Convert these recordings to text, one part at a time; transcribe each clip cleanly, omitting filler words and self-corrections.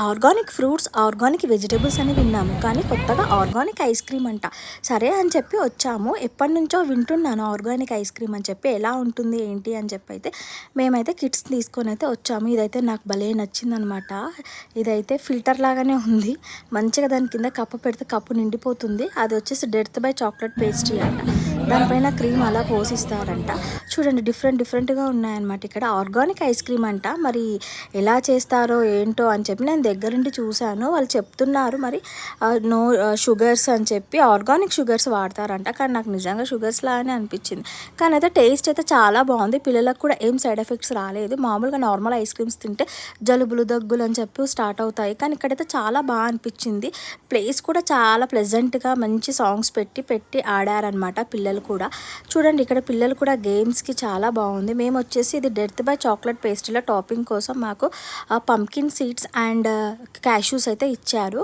Organic fruits, organic vegetables అని విన్నాము. కానీ కొత్తగా ఆర్గానిక్ ఐస్ క్రీమ్ అంట. సరే అని చెప్పి వచ్చాము. ఎప్పటినుంచో వింటున్నాను ఆర్గానిక్ ఐస్ క్రీమ్ అని చెప్పి. ఎలా ఉంటుంది ఏంటి అని చెప్పి అయితే మేమైతే కిట్స్ తీసుకొని అయితే వచ్చాము. ఇదైతే నాకు భలే నచ్చిందనమాట. ఇదైతే ఫిల్టర్ లాగానే ఉంది. మంచిగా దాని కింద కప్పు పెడితే కప్పు నిండిపోతుంది. అది వచ్చేసి డెత్ బై చాక్లెట్ పేస్ట్రీ అంట. దానిపైన క్రీమ్ అలా పోసిస్తారంట. చూడండి డిఫరెంట్గా ఉన్నాయన్నమాట. ఇక్కడ ఆర్గానిక్ ఐస్ క్రీమ్ అంట. మరి ఎలా చేస్తారో ఏంటో అని చెప్పి నేను దగ్గరుండి చూశాను. వాళ్ళు చెప్తున్నారు మరి నో షుగర్స్ అని చెప్పి ఆర్గానిక్ షుగర్స్ వాడతారంట. కానీ నాకు నిజంగా షుగర్స్ లాగానే అనిపించింది. కానీ అయితే టేస్ట్ అయితే చాలా బాగుంది. పిల్లలకు కూడా ఏం సైడ్ ఎఫెక్ట్స్ రాలేదు. మామూలుగా నార్మల్ ఐస్ క్రీమ్స్ తింటే జలుబులు దగ్గులు అని చెప్పి స్టార్ట్ అవుతాయి. కానీ ఇక్కడైతే చాలా బాగా అనిపించింది. ప్లేస్ కూడా చాలా ప్లెజెంట్గా మంచి సాంగ్స్ పెట్టి ఆడారనమాట పిల్లలు కూడా. చూడండి ఇక్కడ పిల్లలు కూడా గేమ్స్కి చాలా బాగుంది. మేము వచ్చేసి ఇది డెత్ బై చాక్లెట్ పేస్ట్రీలో టాపింగ్ కోసం మాకు పంకిన్ సీడ్స్ అండ్ క్యాష్యూస్ అయితే ఇచ్చారు.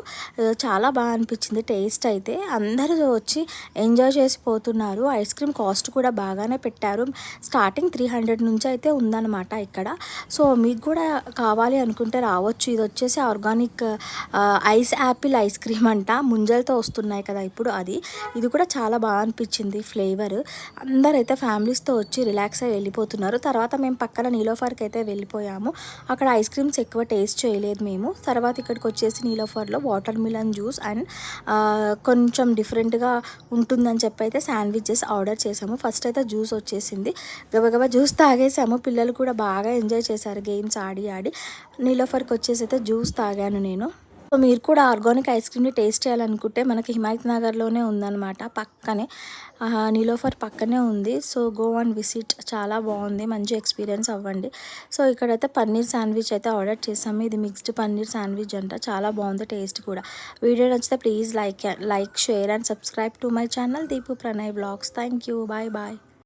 చాలా బాగా అనిపించింది టేస్ట్ అయితే. అందరూ వచ్చి ఎంజాయ్ చేసిపోతున్నారు. ఐస్ క్రీమ్ కాస్ట్ కూడా బాగానే పెట్టారు. స్టార్టింగ్ 300 నుంచి అయితే ఉందన్నమాట ఇక్కడ. సో మీకు కూడా కావాలి అనుకుంటే రావచ్చు. ఇది వచ్చేసి organic ice Apple ice cream అంట. ముంజలతో వస్తున్నాయి కదా ఇప్పుడు అది. ఇది కూడా చాలా బాగా అనిపించింది ఫ్లేవర్. అందరైతే ఫ్యామిలీస్తో వచ్చి రిలాక్స్ అయ్యి వెళ్ళిపోతున్నారు. తర్వాత మేము పక్కన నీలోఫర్కి అయితే వెళ్ళిపోయాము. అక్కడ ఐస్ క్రీమ్స్ ఎక్కువ టేస్ట్ చేయలేదు మేము. తర్వాత ఇక్కడికి వచ్చేసి నీలోఫర్లో వాటర్ మిలన్ జ్యూస్ అండ్ కొంచెం డిఫరెంట్గా ఉంటుందని చెప్పి అయితే శాండ్విచెస్ ఆర్డర్ చేసాము. ఫస్ట్ అయితే జ్యూస్ వచ్చేసింది. గబగబా జ్యూస్ తాగేసాము. పిల్లలు కూడా బాగా ఎంజాయ్ చేశారు గేమ్స్ ఆడి. నీలోఫర్కి వచ్చేసి అయితే జ్యూస్ తాగాను నేను. సో మీరు కూడా ఆర్గానిక్ ఐస్ క్రీమ్ని టేస్ట్ చేయాలనుకుంటే మనకి హిమాయత్ నగర్లోనే ఉందన్నమాట. పక్కనే నీలోఫర్ పక్కనే ఉంది. So go and visit. చాలా బాగుంది. మంచి ఎక్స్పీరియన్స్ అవ్వండి. సో ఇక్కడైతే పన్నీర్ శాండ్విచ్ అయితే ఆర్డర్ చేసాము. ఇది మిక్స్డ్ పన్నీర్ శాండ్విచ్ అంట. చాలా బాగుంది టేస్ట్ కూడా. వీడియో నచ్చితే please like share and subscribe to my channel Deepu Pranay vlogs. Thank you. Bye.